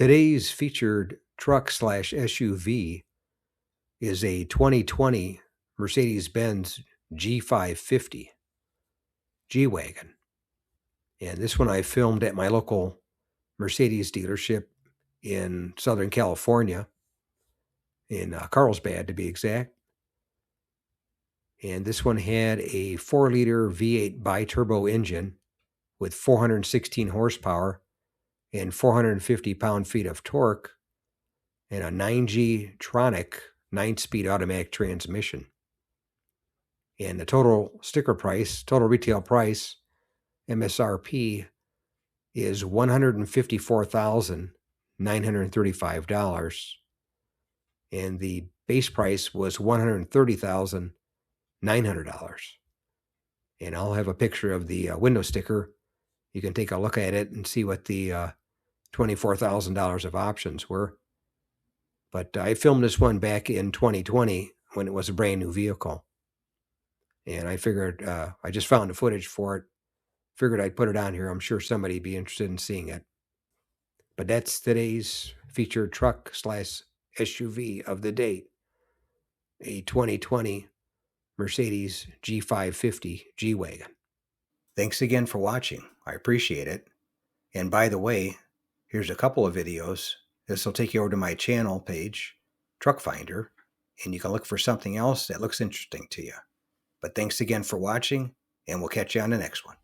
Today's featured truck slash SUV is a 2020 Mercedes-Benz G550 G-Wagon. And this one I filmed at my local Mercedes dealership in Southern California, in Carlsbad to be exact. And this one had a 4-liter V8 Biturbo engine with 416 horsepower and 450 pound-feet of torque, and a 9G Tronic 9-speed automatic transmission. And the total retail price, MSRP, is $154,935. And the base price was $130,900. And I'll have a picture of the window sticker. You can take a look at it and see what the $24,000 of options were. But I filmed this one back in 2020 when it was a brand new vehicle. And I figured, I just found the footage for it. Figured I'd put it on here. I'm sure somebody would be interested in seeing it. But that's today's featured truck slash SUV of the day. A 2020 Mercedes G550 G-Wagon. Thanks again for watching. I appreciate it. And by the way, here's a couple of videos. This will take you over to my channel page, Truck Finder, and you can look for something else that looks interesting to you. But thanks again for watching, and we'll catch you on the next one.